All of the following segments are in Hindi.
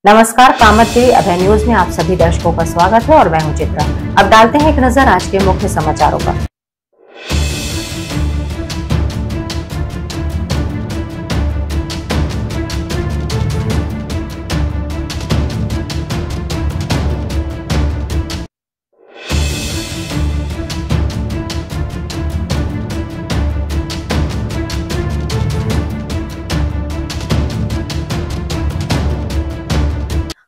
नमस्कार, कामतगिरी अभय न्यूज में आप सभी दर्शकों का स्वागत है और मैं हूं चित्रा। अब डालते हैं एक नजर आज के मुख्य समाचारों पर।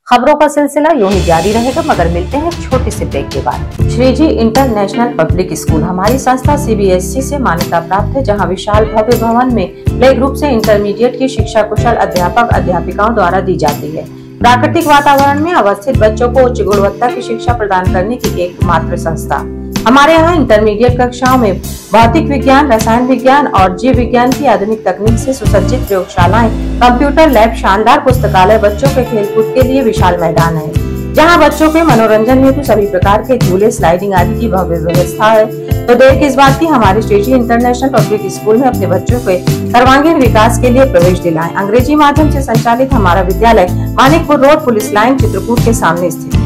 खबरों का सिलसिला यूं ही जारी रहेगा, मगर मिलते हैं छोटे से ब्रेक के बाद। श्रीजी इंटरनेशनल पब्लिक स्कूल हमारी संस्था CBSE से मान्यता प्राप्त है, जहां विशाल भव्य भवन में प्ले ग्रुप से इंटरमीडिएट की शिक्षा कुशल अध्यापक अध्यापिकाओं द्वारा दी जाती है। प्राकृतिक वातावरण में अवस्थित बच्चों को उच्च गुणवत्ता की शिक्षा प्रदान करने की एकमात्र संस्था। हमारे यहाँ इंटरमीडिएट कक्षाओं में भौतिक विज्ञान, रसायन विज्ञान और जीव विज्ञान की आधुनिक तकनीक से सुसज्जित प्रयोगशालाएं, कंप्यूटर लैब, शानदार पुस्तकालय, बच्चों के खेलकूद के लिए विशाल मैदान है, जहां बच्चों के मनोरंजन हेतु सभी प्रकार के झूले, स्लाइडिंग आदि की भव्य व्यवस्था है। तो देर किस बात की, हमारे श्रीजी इंटरनेशनल पब्लिक स्कूल में अपने बच्चों के सर्वांगीण विकास के लिए प्रवेश दिलाएं। अंग्रेजी माध्यम से संचालित हमारा विद्यालय Manikpur road, police line, Chitrakoot के सामने स्थित है।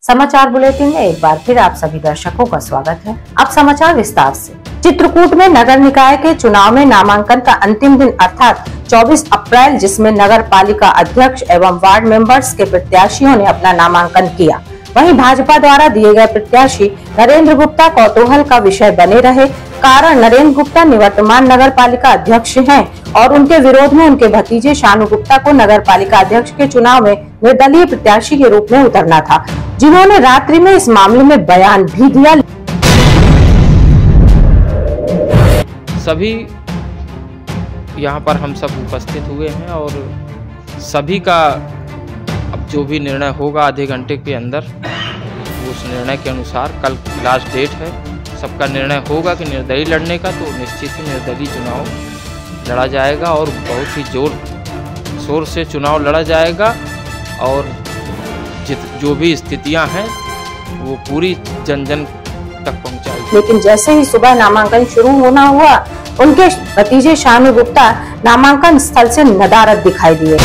समाचार बुलेटिन में एक बार फिर आप सभी दर्शकों का स्वागत है। अब समाचार विस्तार से। चित्रकूट में नगर निकाय के चुनाव में नामांकन का अंतिम दिन अर्थात 24 अप्रैल, जिसमें नगर पालिका अध्यक्ष एवं वार्ड मेंबर्स के प्रत्याशियों ने अपना नामांकन किया। वहीं भाजपा द्वारा दिए गए प्रत्याशी नरेंद्र गुप्ता कौतूहल का विषय बने रहे। कारण नरेंद्र गुप्ता निवर्तमान नगर पालिका अध्यक्ष हैं और उनके विरोध में उनके भतीजे शानू गुप्ता को नगर पालिका अध्यक्ष के चुनाव में निर्दलीय प्रत्याशी के रूप में उतरना था, जिन्होंने रात्रि में इस मामले में बयान भी दिया। सभी यहाँ पर हम सब उपस्थित हुए हैं और सभी का अब जो भी निर्णय होगा आधे घंटे के अंदर, उस निर्णय के अनुसार कल लास्ट डेट है, सबका निर्णय होगा कि निर्दलीय लड़ने का, तो निश्चित ही निर्दलीय चुनाव लड़ा जाएगा और बहुत ही जोर शोर से चुनाव लड़ा जाएगा और जो भी स्थितियां हैं वो पूरी जन जन तक पहुंचाएगी। लेकिन जैसे ही सुबह नामांकन शुरू होना हुआ, उनके भतीजे शानू गुप्ता नामांकन स्थल से नदारद दिखाई दिए।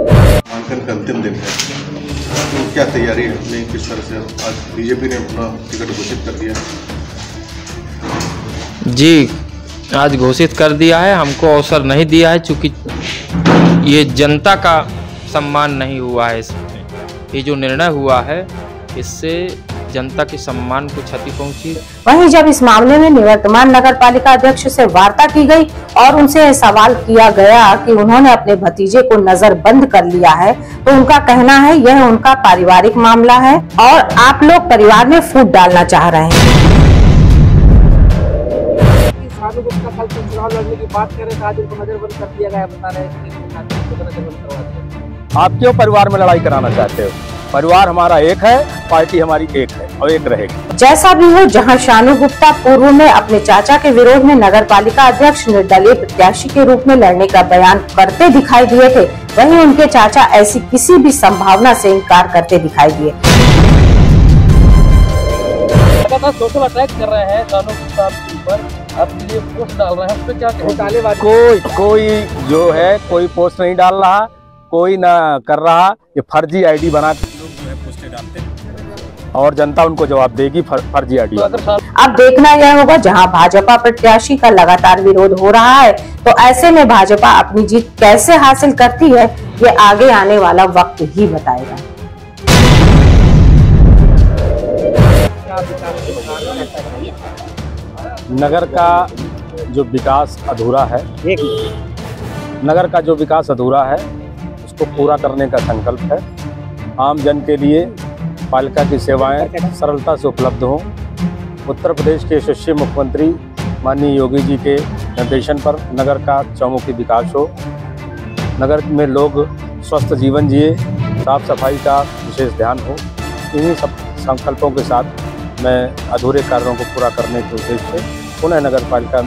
नामांकन का अंतिम दिन है, तो क्या तैयारी है अपनी, किस तरह से आज बीजेपी ने अपना टिकट घोषित कर दिया? जी, आज घोषित कर दिया है। हमको अवसर नहीं दिया है, चूँकि ये जनता का सम्मान नहीं हुआ है। इसमें ये जो निर्णय हुआ है, इससे जनता के सम्मान को क्षति पहुंची। वहीं जब इस मामले में निवर्तमान नगर पालिका अध्यक्ष से वार्ता की गई और उनसे सवाल किया गया कि उन्होंने अपने भतीजे को नजरबंद कर लिया है, तो उनका कहना है यह उनका पारिवारिक मामला है और आप लोग परिवार में फूट डालना चाह रहे हैं। शानू गुप्ता कल चुनाव लड़ने की बात कर रहे थे, आज उनको नजरबंद कर दिया गया, बता रहे हैं आप क्यों परिवार में लड़ाई कराना चाहते हो? परिवार हमारा एक है, पार्टी हमारी एक है और एक रहेगी। जैसा भी हो, जहां शानू गुप्ता पूर्व में अपने चाचा के विरोध में नगर पालिका अध्यक्ष निर्दलीय प्रत्याशी के रूप में लड़ने का बयान करते दिखाई दिए थे, वहीं उनके चाचा ऐसी किसी भी संभावना से इनकार करते दिखाई दिए। सोशल अटैक कर रहे हैं शानू गुप्ता पर, अपने लिए पोस्ट डाल रहे हैं, उस पर क्या कहें? कोई जो है कोई पोस्ट नहीं डाल रहा, कोई ना कर रहा, ये फर्जी आईडी बना के लोग जो है पोस्टें डालते हैं और जनता उनको जवाब देगी फर्जी आईडी। अब देखना यह होगा, जहां भाजपा प्रत्याशी का लगातार विरोध हो रहा है, तो ऐसे में भाजपा अपनी जीत कैसे हासिल करती है, ये आगे आने वाला वक्त ही बताएगा। नगर का जो विकास अधूरा है, नगर का जो विकास अधूरा है उसको पूरा करने का संकल्प है। आम जन के लिए पालिका की सेवाएं सरलता से उपलब्ध हों। उत्तर प्रदेश के यशस्वी मुख्यमंत्री माननीय योगी जी के निर्देशन पर नगर का चौमुखी विकास हो, नगर में लोग स्वस्थ जीवन जिए, साफ सफाई का विशेष ध्यान हो। इन्हीं सब संकल्पों के साथ मैं अधूरे कार्यों को पूरा करने के उद्देश्य से पुनः नगर पालिका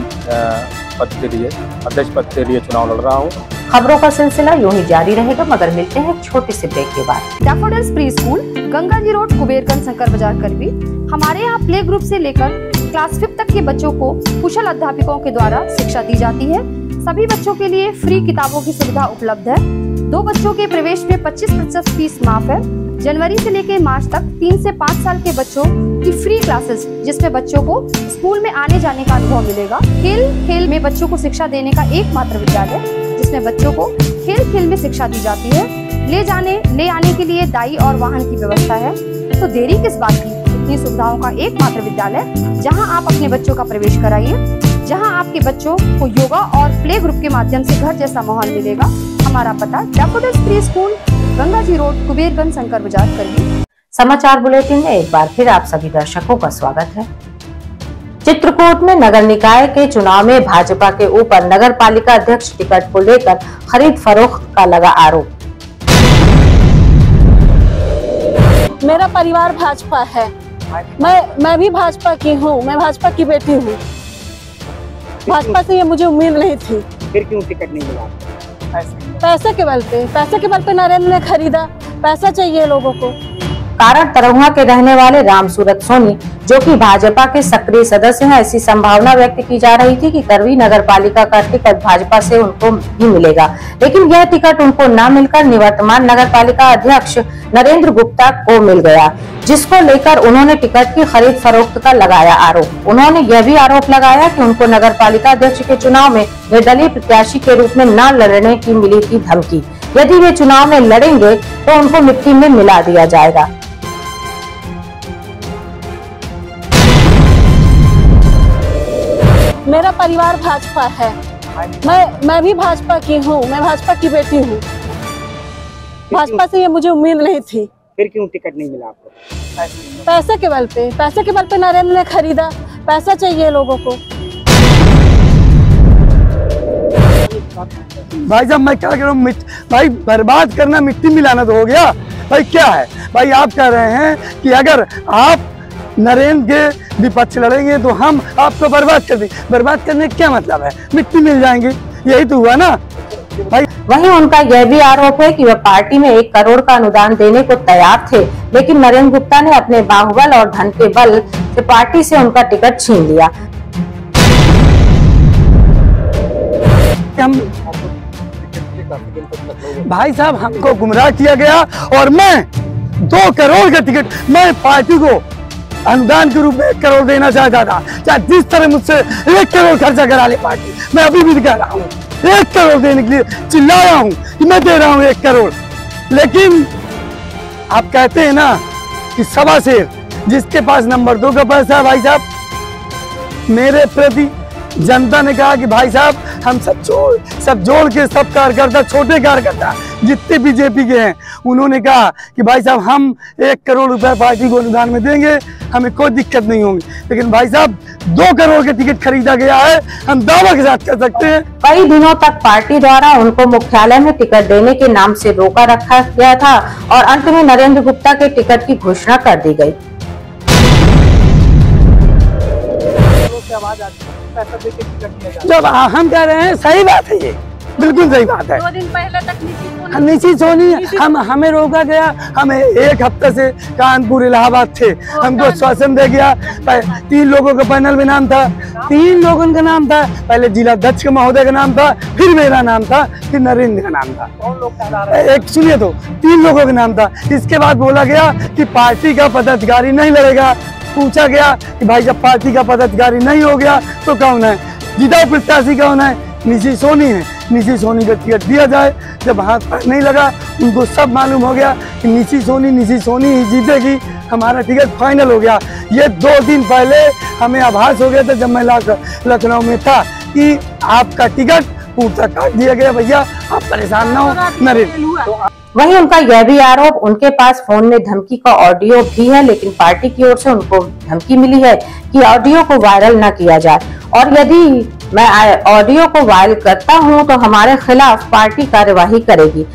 पद के लिए, अध्यक्ष पद के लिए चुनाव लड़ रहा हूँ। खबरों का सिलसिला यूं ही जारी रहेगा, मगर मिलते हैं छोटे से ब्रेक के बाद। Daffodils pre school, Ganga ji road, कुबेरगंज, Shankar बाजार, करवी। हमारे यहाँ प्ले ग्रुप से लेकर क्लास 5 तक के बच्चों को कुशल अध्यापकों के द्वारा शिक्षा दी जाती है। सभी बच्चों के लिए फ्री किताबों की सुविधा उपलब्ध है। 2 बच्चों के प्रवेश में 25% फीस माफ है। जनवरी से लेकर मार्च तक 3 से 5 साल के बच्चों की फ्री क्लासेस, जिसमें बच्चों को स्कूल में आने जाने का अनुभव मिलेगा। खेल में बच्चों को शिक्षा देने का एकमात्र विद्यालय, जिसमें बच्चों को खेल में शिक्षा दी जाती है। ले आने के लिए दाई और वाहन की व्यवस्था है। तो देरी किस बात की, इतनी सुविधाओं का एकमात्र विद्यालय जहां आप अपने बच्चों का प्रवेश कराइए, जहां आपके बच्चों को योगा और प्ले ग्रुप के माध्यम से घर जैसा माहौल मिलेगा। हमारा पता daffodils pre school, Ganga ji road, कुबेरगंज, Shankar बाजार, करगी। समाचार बुलेटिन में एक बार फिर आप सभी दर्शकों का स्वागत है। चित्रकूट में नगर निकाय के चुनाव में भाजपा के ऊपर नगर पालिका अध्यक्ष टिकट को लेकर खरीद फरोख्त का लगा आरोप। मेरा परिवार भाजपा है, मैं भी भाजपा की हूँ, मैं भाजपा की बेटी हूँ। भाजपा से ये मुझे उम्मीद नहीं थी। फिर क्यों टिकट नहीं मिला? पैसे के बल पे नरेंद्र ने खरीदा। पैसा चाहिए लोगों को। कारण तरहुआ के रहने वाले राम सूरत सोनी, जो कि भाजपा के सक्रिय सदस्य हैं, ऐसी संभावना व्यक्त की जा रही थी कि करवी नगर पालिका का टिकट भाजपा से उनको भी मिलेगा, लेकिन यह टिकट उनको न मिलकर निवर्तमान नगर पालिका अध्यक्ष नरेंद्र गुप्ता को मिल गया, जिसको लेकर उन्होंने टिकट की खरीद फरोख्त का लगाया आरोप। उन्होंने यह भी आरोप लगाया कि उनको नगर पालिका अध्यक्ष के चुनाव में निर्दलीय प्रत्याशी के रूप में न लड़ने की मिली थी धमकी। यदि वे चुनाव में लड़ेंगे तो उनको मिट्टी में मिला दिया जाएगा। मेरा परिवार भाजपा है, मैं भी भाजपा की हूँ, मैं भाजपा की बेटी हूँ। भाजपा से ये मुझे उम्मीद नहीं थी। फिर क्यों टिकट नहीं मिला आपको? पैसे के बल पे नरेंद्र ने खरीदा। पैसा चाहिए लोगों को। भाई साहब मैं क्या कह रहा हूँ, भाई बर्बाद करना मिट्टी मिलाना तो हो गया। भाई क्या है भाई, आप कह रहे हैं कि अगर आप नरेंद्र के विपक्ष लड़ेंगे तो हम आपको बर्बाद कर देंगे। बर्बाद करने का क्या मतलब है? मिट्टी मिल जाएंगे, यही तो हुआ ना भाई। वहीं उनका यह भी आरोप है कि वह पार्टी में 1 करोड़ का अनुदान देने को तैयार थे, लेकिन नरेंद्र गुप्ता ने अपने बाहुबल और धन के बल से पार्टी से उनका टिकट छीन लिया। भाई साहब हमको गुमराह किया गया और मैं 2 करोड़ का टिकट, मैं पार्टी को अनुदान के रूप में 1 करोड़ देना चाहता था। चाहे जिस तरह मुझसे 1 करोड़ खर्चा करा ले पार्टी, मैं अभी भी कह रहा हूँ 1 करोड़ देने के लिए चिल्ला रहा हूँ कि मैं दे रहा हूँ 1 करोड़। लेकिन आप कहते हैं ना कि सवा शेर, जिसके पास नंबर 2 का पैसा है। भाई साहब मेरे प्रति जनता ने कहा कि भाई साहब हम सब जोड़ के सब कार्यकर्ता, छोटे कार्यकर्ता जितने बीजेपी के हैं, उन्होंने कहा कि भाई साहब हम 1 करोड़ रुपए पार्टी को अनुदान में देंगे, हमें कोई दिक्कत नहीं होगी। लेकिन भाई साहब 2 करोड़ का टिकट खरीदा गया है, हम दावा के साथ कह सकते हैं। कई दिनों तक पार्टी द्वारा उनको मुख्यालय में टिकट देने के नाम से रोका रखा गया था और अंत में नरेंद्र गुप्ता के टिकट की घोषणा कर दी गई। जब हम कह रहे हैं सही बात है, ये बिल्कुल सही बात है। 2 दिन पहले तक निशी सोनी हमें रोका गया। हमें 1 हफ्ते से कानपुर इलाहाबाद थे, हमको आश्वासन दे गया। 3 लोगों का पैनल में नाम था, 3 लोगों का नाम था। पहले जिला अध्यक्ष के महोदय का नाम था, फिर मेरा नाम था, फिर नरेंद्र का नाम था। कौन लोग कह रहे? एक सुनिए तो 3 लोगों का नाम था। इसके बाद बोला गया कि पार्टी का पदाधिकारी नहीं लड़ेगा। पूछा गया कि भाई जब पार्टी का पदाधिकारी नहीं हो गया तो कौन है? जिताऊ प्रत्याशी कौन है? निशी सोनी है। निशी सोनी का टिकट दिया जाए। जब हाथ पर नहीं लगा, उनको सब मालूम हो गया कि निशी सोनी ही जीतेगी। हमारा टिकट फाइनल हो गया। ये 2 दिन पहले हमें आभास हो गया था जब मैं लखनऊ में था कि आपका टिकट पूरा काट दिया गया। भैया आप परेशान ना हो। नरेंद्र वहीं उनका यह भी आरोप, उनके पास फोन में धमकी का ऑडियो भी है, लेकिन पार्टी की ओर से उनको धमकी मिली है कि ऑडियो को वायरल न किया जाए, और यदि मैं ऑडियो को वायरल करता हूं तो हमारे खिलाफ पार्टी कार्यवाही करेगी।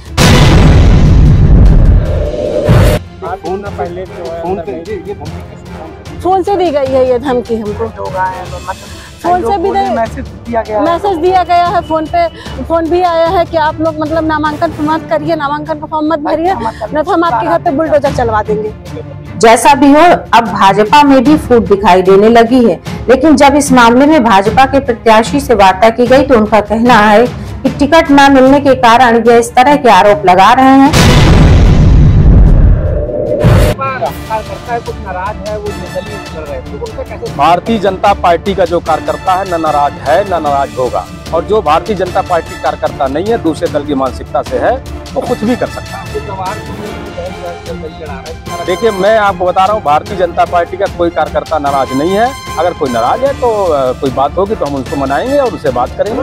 फोन से दी गई है ये धमकी हमको। फोन से भी मैसेज दिया गया है। फोन भी आया है कि आप लोग मतलब नामांकन मत करिए, नामांकन का फॉर्म मत भरिए, नहीं तो हम आपके घर पे बुलडोजर चलवा देंगे। जैसा भी हो, अब भाजपा में भी फूट दिखाई देने लगी है। लेकिन जब इस मामले में भाजपा के प्रत्याशी से वार्ता की गई तो उनका कहना है कि टिकट न मिलने के कारण ये इस तरह के आरोप लगा रहे हैं। कुछ नाराज है, वो निर्दलीय कर रहे हैं, तो उनका कैसे? भारतीय जनता पार्टी का जो कार्यकर्ता है न नाराज है न नाराज होगा, और जो भारतीय जनता पार्टी कार्यकर्ता नहीं है, दूसरे दल की मानसिकता से है, वो कुछ भी कर सकता है। देखिए, मैं आपको बता रहा हूँ, भारतीय जनता पार्टी का कोई कार्यकर्ता नाराज नहीं है। अगर कोई नाराज है तो कोई बात होगी तो हम उनको मनाएंगे और उससे बात करेंगे।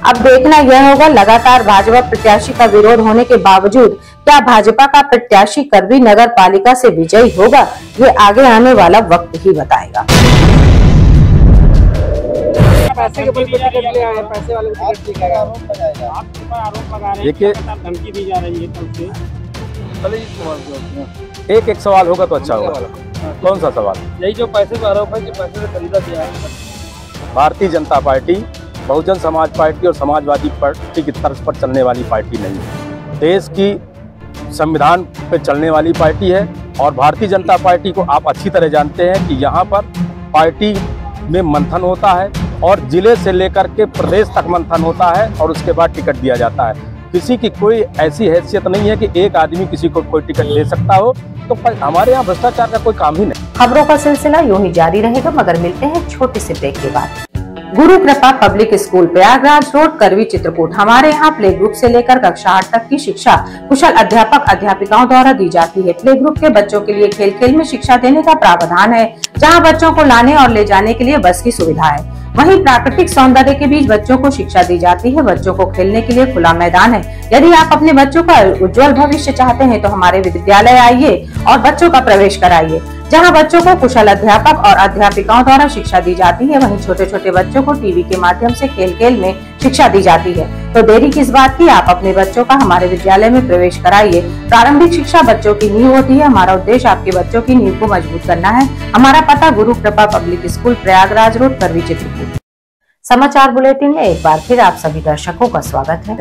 अब देखना यह होगा, लगातार भाजपा प्रत्याशी का विरोध होने के बावजूद क्या भाजपा का प्रत्याशी करवी नगर पालिका से विजयी होगा, ये आगे आने वाला वक्त ही बताएगा। पैसे के बल पे टिकट ले आए, पैसे वाले को टिकट लेके आए। आरोप लगा रहे हैं, देखिए, धमकी दी जा रही है कल से। एक सवाल होगा तो अच्छा होगा। कौन सा सवाल? यही जो पैसे का आरोप है कि पैसे से खरीदा गया है। भारतीय जनता पार्टी बहुजन समाज पार्टी और समाजवादी पार्टी की तर्ज पर चलने वाली पार्टी नहीं है। देश की संविधान पे चलने वाली पार्टी है, और भारतीय जनता पार्टी को आप अच्छी तरह जानते हैं कि यहाँ पर पार्टी में मंथन होता है और जिले से लेकर के प्रदेश तक मंथन होता है, और उसके बाद टिकट दिया जाता है। किसी की कोई ऐसी हैसियत नहीं है कि एक आदमी किसी को कोई टिकट दे सकता हो, तो हमारे यहाँ भ्रष्टाचार का कोई काम ही नहीं। खबरों का सिलसिला यूं ही जारी रहेगा, मगर मिलते हैं छोटे से ब्रेक के बाद। गुरु कृपा पब्लिक स्कूल प्रयागराज रोड, करवी, चित्रकूट। हमारे यहाँ प्ले ग्रुप से लेकर कक्षा 8 तक की शिक्षा कुशल अध्यापक अध्यापिकाओं द्वारा दी जाती है। प्ले ग्रुप के बच्चों के लिए खेल खेल में शिक्षा देने का प्रावधान है, जहाँ बच्चों को लाने और ले जाने के लिए बस की सुविधा है। वहीं प्राकृतिक सौंदर्य के बीच बच्चों को शिक्षा दी जाती है। बच्चों को खेलने के लिए खुला मैदान है। यदि आप अपने बच्चों का उज्जवल भविष्य चाहते हैं तो हमारे विद्यालय आइए और बच्चों का प्रवेश कराइए, जहां बच्चों को कुशल अध्यापक और अध्यापिकाओं द्वारा शिक्षा दी जाती है। वहीं छोटे छोटे बच्चों को टीवी के माध्यम से खेल खेल में शिक्षा दी जाती है। तो देरी किस बात की, आप अपने बच्चों का हमारे विद्यालय में प्रवेश कराइए। प्रारंभिक शिक्षा बच्चों की नींव होती है। हमारा उद्देश्य आपके बच्चों की नींव को मजबूत करना है। हमारा पता गुरु कृपा पब्लिक स्कूल प्रयागराज रोड, करवी, चित्रकूट। समाचार बुलेटिन में एक बार फिर आप सभी दर्शकों का स्वागत है।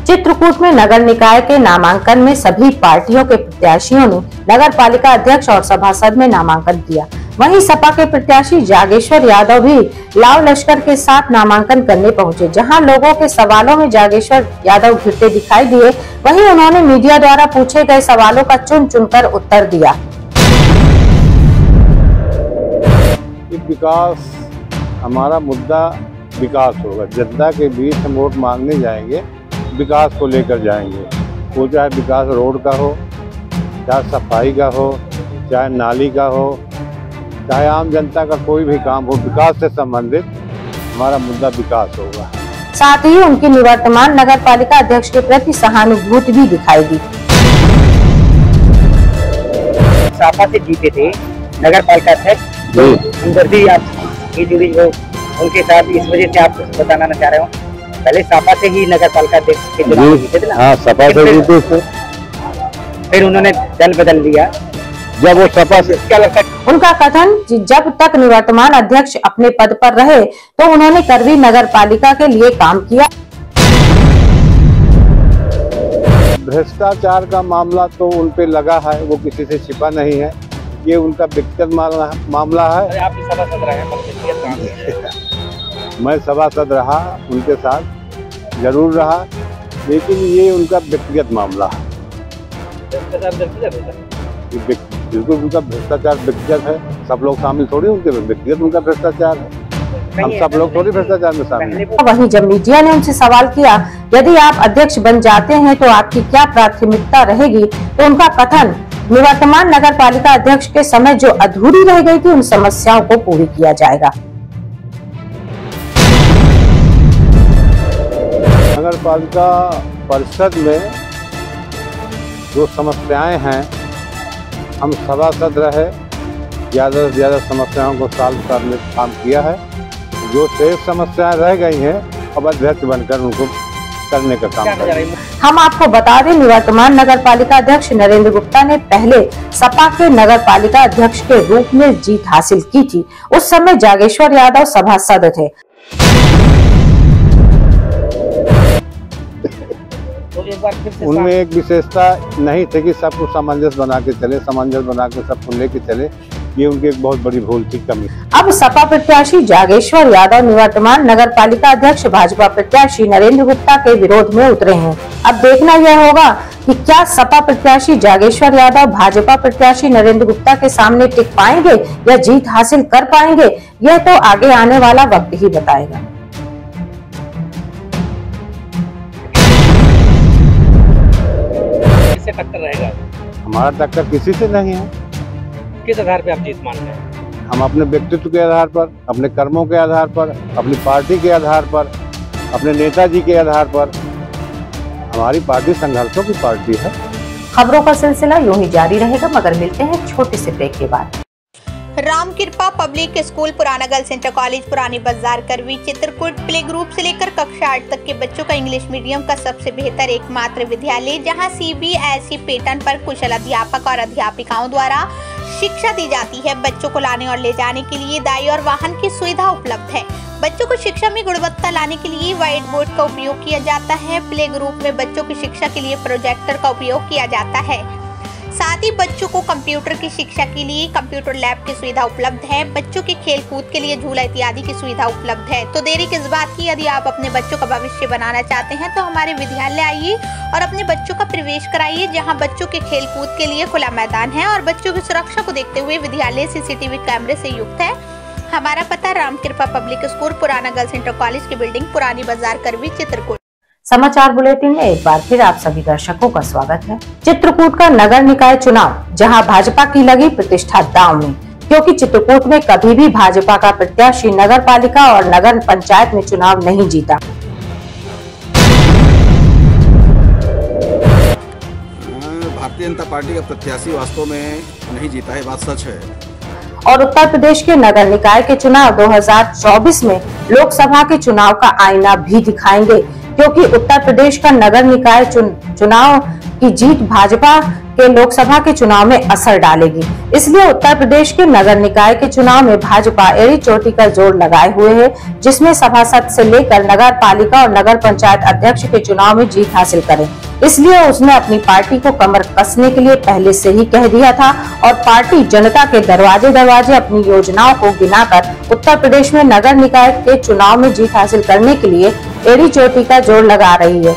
चित्रकूट में नगर निकाय के नामांकन में सभी पार्टियों के प्रत्याशियों ने नगर पालिका अध्यक्ष और सभासद में नामांकन किया। वहीं सपा के प्रत्याशी जागेश्वर यादव भी लाव लश्कर के साथ नामांकन करने पहुंचे। जहां लोगों के सवालों में जागेश्वर यादव घिरते दिखाई दिए, वहीं उन्होंने मीडिया द्वारा पूछे गए सवालों का चुन चुनकर उत्तर दिया। विकास, हमारा मुद्दा विकास होगा। जनता के बीच हम वोट मांगने जाएंगे, विकास को लेकर जाएंगे। वो चाहे विकास रोड का हो, चाहे सफाई का हो, चाहे नाली का हो, चाहे आम जनता का कोई भी काम हो, विकास से संबंधित हमारा मुद्दा विकास होगा। साथ ही उनकी निवर्तमान नगर पालिका अध्यक्ष के प्रति सहानुभूति भी दिखाई दी। सपा से जीते थे नगर पालिका अध्यक्ष, हमदर्दी आप जुड़ी हो उनके साथ, इस वजह से आप कुछ बताना चाह रहे हो? पहले सपा से ही नगर पालिका अध्यक्ष के चुनाव जीते थे ना? हाँ, सपा से जीते थे। फिर उन्होंने दल बदल लिया जब वो सपा से। क्या लगता है? उनका कथन, जब तक निवर्तमान अध्यक्ष अपने पद पर रहे तो उन्होंने करवी नगर पालिका के लिए काम किया। भ्रष्टाचार का मामला तो उन पे लगा है, वो किसी से छिपा नहीं है। ये उनका व्यक्तिगत मामला है। आप सभासद रहे हैं, मैं सभासद रहा, उनके साथ जरूर रहा, लेकिन ये उनका व्यक्तिगत मामला है। बिल्कुल उनका भ्रष्टाचार व्यक्तिगत है, सब लोग शामिल थोड़ी उनके व्यक्तिगत उनका भ्रष्टाचार है, हम सब लोग थोड़ी भ्रष्टाचार में शामिल हैं। वहीं जब मीडिया ने उनसे सवाल किया, यदि आप अध्यक्ष बन जाते हैं तो आपकी क्या प्राथमिकता रहेगी, तो उनका कथन, निवर्तमान नगर पालिका अध्यक्ष के समय जो अधूरी रह गई थी उन समस्याओं को पूरी किया जाएगा। नगर पालिका परिषद में जो समस्याएं हैं, हम सभासद रहे, ज़्यादा से ज़्यादा समस्याओं को सॉल्व करने का काम किया है। जो शेष समस्याएं रह गई हैं, अब अध्यक्ष बनकर उनको करने का काम कर रहे हैं। हम आपको बता दें, निवर्तमान नगर पालिका अध्यक्ष नरेंद्र गुप्ता ने पहले सपा के नगर पालिका अध्यक्ष के रूप में जीत हासिल की थी। उस समय जागेश्वर यादव सभासद थे। एक बार फिर से उनमें एक विशेषता नहीं थी कि सब कुछ सामंजस्य बना के चले, सामंजस्य बना के सबको लेके चले। ये उनकी एक बहुत बड़ी भूल थी, कमी। अब सपा प्रत्याशी जागेश्वर यादव निवर्तमान नगर पालिका अध्यक्ष भाजपा प्रत्याशी नरेंद्र गुप्ता के विरोध में उतरे हैं। अब देखना यह होगा कि क्या सपा प्रत्याशी जागेश्वर यादव भाजपा प्रत्याशी नरेंद्र गुप्ता के सामने टिक पाएंगे या जीत हासिल कर पाएंगे, यह तो आगे आने वाला वक्त ही बताएगा। किससे टक्कर रहेगा? हमारा टक्कर किसी से नहीं है। किस आधार पे आप जीत मान रहे हैं? हम अपने व्यक्तित्व के आधार पर, अपने कर्मों के आधार पर, अपनी पार्टी के आधार पर, अपने नेताजी के आधार पर। हमारी पार्टी संघर्षों की पार्टी है। खबरों का सिलसिला यूं ही जारी रहेगा, मगर मिलते हैं छोटे से ब्रेक के बाद। राम कृपा पब्लिक स्कूल, पुराना गर्ल्स इंटर कॉलेज, पुरानी बाजार, करवी, चित्रकूट प्ले ग्रुप से लेकर कक्षा 8 तक के बच्चों का इंग्लिश मीडियम का सबसे बेहतर एकमात्र विद्यालय, जहां CBSE पैटर्न पर कुशल अध्यापक और अध्यापिकाओं द्वारा शिक्षा दी जाती है। बच्चों को लाने और ले जाने के लिए दाई और वाहन की सुविधा उपलब्ध है। बच्चों को शिक्षा में गुणवत्ता लाने के लिए व्हाइट बोर्ड का उपयोग किया जाता है। प्ले ग्रुप में बच्चों की शिक्षा के लिए प्रोजेक्टर का उपयोग किया जाता है। साथ ही बच्चों को कंप्यूटर की शिक्षा के लिए कंप्यूटर लैब की सुविधा उपलब्ध है। बच्चों के खेल कूद के लिए झूला इत्यादि की सुविधा उपलब्ध है। तो देरी किस बात की, यदि आप अपने बच्चों का भविष्य बनाना चाहते हैं तो हमारे विद्यालय आइए और अपने बच्चों का प्रवेश कराइए, जहां बच्चों के खेल कूद के लिए खुला मैदान है और बच्चों की सुरक्षा को देखते हुए विद्यालय CCTV कैमरे से युक्त है। हमारा पता राम कृपा पब्लिक स्कूल, पुराना गर्ल्स इंटर कॉलेज की बिल्डिंग, पुरानी बाजार, करवी, चित्रकूट। समाचार बुलेटिन में एक बार फिर आप सभी दर्शकों का स्वागत है। चित्रकूट का नगर निकाय चुनाव, जहां भाजपा की लगी प्रतिष्ठा दांव में, क्योंकि चित्रकूट में कभी भी भाजपा का प्रत्याशी नगर पालिका और नगर पंचायत में चुनाव नहीं जीता। भारतीय जनता पार्टी का प्रत्याशी वास्तव में नहीं जीता है, बात सच है। और उत्तर प्रदेश के नगर निकाय के चुनाव 2024 में लोकसभा के चुनाव का आईना भी दिखाएंगे, क्योंकि उत्तर प्रदेश का नगर निकाय चुनाव की जीत भाजपा के लोकसभा के चुनाव में असर डालेगी। इसलिए उत्तर प्रदेश के नगर निकाय के चुनाव में भाजपा एड़ी चोटी का जोर लगाए हुए है, जिसमें सभासद से लेकर नगर पालिका और नगर पंचायत अध्यक्ष के चुनाव में जीत हासिल करे। इसलिए उसने अपनी पार्टी को कमर कसने के लिए पहले से ही कह दिया था और पार्टी जनता के दरवाजे दरवाजे अपनी योजनाओं को गिनाकर उत्तर प्रदेश में नगर निकाय के चुनाव में जीत हासिल करने के लिए एड़ी चोटी का जोर लगा रही है।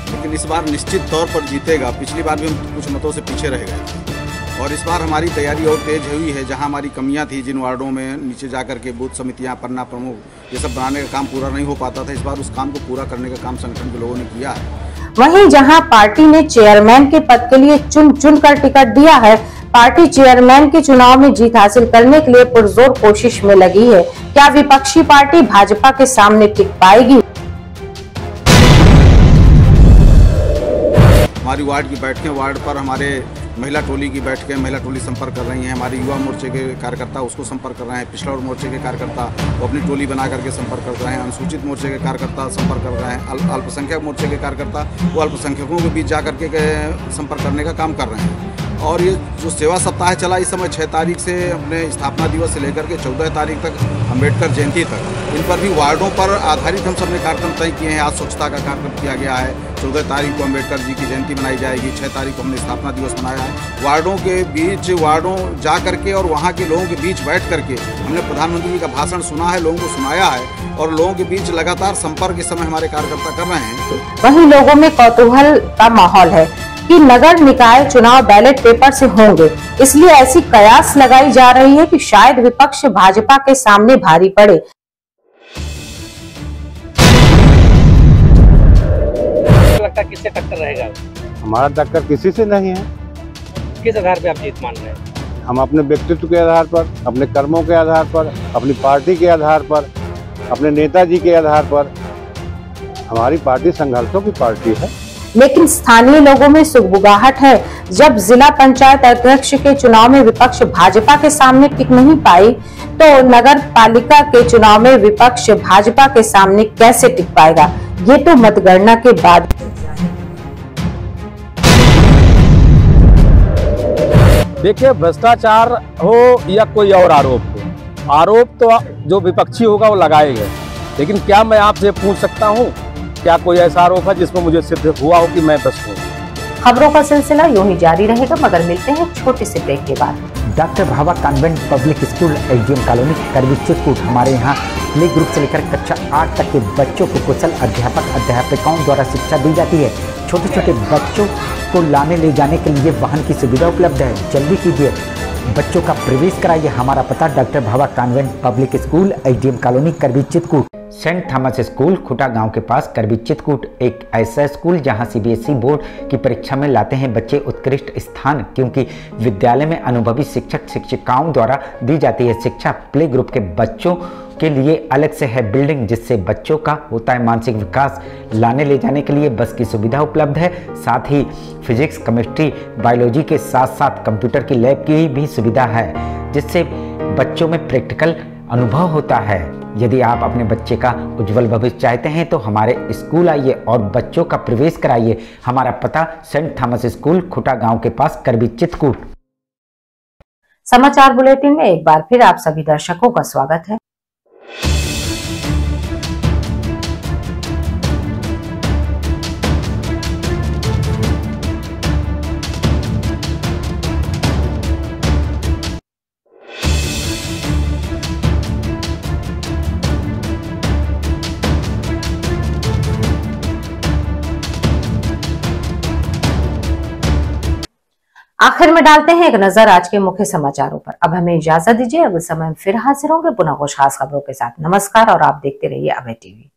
लेकिन इस बार निश्चित तौर पर जीतेगा। पिछली बार भी हम कुछ मतों से पीछे रह गए और इस बार हमारी तैयारी और तेज हुई है। जहां हमारी कमियां थी, जिन वार्डों में नीचे जाकर के बूथ समितियां, पन्ना प्रमुख, ये सब बनाने का काम पूरा नहीं हो पाता था, इस बार उस काम को पूरा करने का काम संगठन के लोगों ने किया है। वहीं जहां पार्टी ने चेयरमैन के पद के लिए चुन कर टिकट दिया है, पार्टी चेयरमैन के चुनाव में जीत हासिल करने के लिए पुरजोर कोशिश में लगी है। क्या विपक्षी पार्टी भाजपा के सामने टिक पाएगी? हमारी वार्ड की बैठकें, वार्ड पर हमारे महिला टोली की बैठकें, महिला टोली संपर्क कर रही हैं। हमारे युवा मोर्चे के कार्यकर्ता उसको संपर्क कर रहे हैं। पिछड़ा मोर्चे के कार्यकर्ता वो अपनी टोली बना करके संपर्क कर रहे हैं। अनुसूचित मोर्चे के कार्यकर्ता संपर्क कर रहे हैं। अल्पसंख्यक मोर्चे के कार्यकर्ता वो अल्पसंख्यकों के बीच जा करके संपर्क करने का काम कर रहे हैं। और ये जो सेवा सप्ताह चला इस समय 6 तारीख से अपने स्थापना दिवस से लेकर के 14 तारीख तक, अम्बेडकर जयंती तक, इन पर भी वार्डों पर आधारित हम सबने कार्यक्रम तय किए हैं। आज स्वच्छता का कार्यक्रम किया गया है। 14 तारीख को अम्बेडकर जी की जयंती मनाई जाएगी। 6 तारीख को हमने स्थापना दिवस मनाया है। वार्डों के बीच, वार्डों जा करके और वहाँ के लोगों के बीच बैठ करके हमने प्रधानमंत्री जी का भाषण सुना है, लोगों को सुनाया है और लोगों के बीच लगातार संपर्क इस समय हमारे कार्यकर्ता कर रहे हैं। वहीं लोगों में कौतूहल का माहौल है कि नगर निकाय चुनाव बैलेट पेपर से होंगे, इसलिए ऐसी कयास लगाई जा रही है कि शायद विपक्ष भाजपा के सामने भारी पड़े। लगता किससे टक्कर रहेगा? हमारा टक्कर किसी से नहीं है। किस आधार पे आप जीत मान रहे हैं? हम अपने व्यक्तित्व के आधार पर, अपने कर्मों के आधार पर, अपनी पार्टी के आधार पर, अपने नेताजी के आधार पर। हमारी पार्टी संघर्षों की पार्टी है। लेकिन स्थानीय लोगों में सुगबुगाहट है। जब जिला पंचायत अध्यक्ष के चुनाव में विपक्ष भाजपा के सामने टिक नहीं पाई, तो नगर पालिका के चुनाव में विपक्ष भाजपा के सामने कैसे टिक पाएगा? ये तो मतगणना के बाद। देखिए, भ्रष्टाचार हो या कोई और आरोप हो, आरोप तो जो विपक्षी होगा वो लगाएगा। लेकिन क्या मैं आपसे पूछ सकता हूँ, क्या कोई ऐसा आरोप है जिसमें मुझे सिद्ध हुआ हो कि मैं भ्रष्ट हूँ? खबरों का सिलसिला यूं ही जारी रहेगा, मगर मिलते हैं छोटे से ब्रेक के बाद। Doctor Bhabha convent public school SDM colony Karwi Chitrakoot. हमारे यहाँ प्ले ग्रुप से लेकर कक्षा 8 तक के बच्चों को कुशल अध्यापकों द्वारा शिक्षा दी जाती है। छोटे छोटे बच्चों को लाने ले जाने के लिए वाहन की सुविधा उपलब्ध है। जल्दी कीजिए, बच्चों का प्रवेश कराइए। हमारा पता doctor Bhabha convent public school SDM colony Karwi Chitrakoot. Saint Thomas school Khuta गांव के पास करवी चित्रकूट एक ऐसा स्कूल जहां सीबीएसई बोर्ड की परीक्षा में लाते हैं बच्चे उत्कृष्ट स्थान, क्योंकि विद्यालय में अनुभवी शिक्षक शिक्षिकाओं द्वारा दी जाती है शिक्षा। प्ले ग्रुप के बच्चों के लिए अलग से है बिल्डिंग, जिससे बच्चों का होता है मानसिक विकास। लाने ले जाने के लिए बस की सुविधा उपलब्ध है। साथ ही फिजिक्स, केमिस्ट्री, बायोलॉजी के साथ साथ कंप्यूटर की लैब की भी सुविधा है, जिससे बच्चों में प्रैक्टिकल अनुभव होता है। यदि आप अपने बच्चे का उज्जवल भविष्य चाहते हैं तो हमारे स्कूल आइए और बच्चों का प्रवेश कराइए। हमारा पता सेंट थॉमस स्कूल खुटा गांव के पास करवी चित्रकूट। समाचार बुलेटिन में एक बार फिर आप सभी दर्शकों का स्वागत है। आखिर में डालते हैं एक नजर आज के मुख्य समाचारों पर। अब हमें इजाजत दीजिए, अगले समय हम फिर हाजिर होंगे पुनः कुछ खास खबरों के साथ। नमस्कार और आप देखते रहिए अभय टीवी।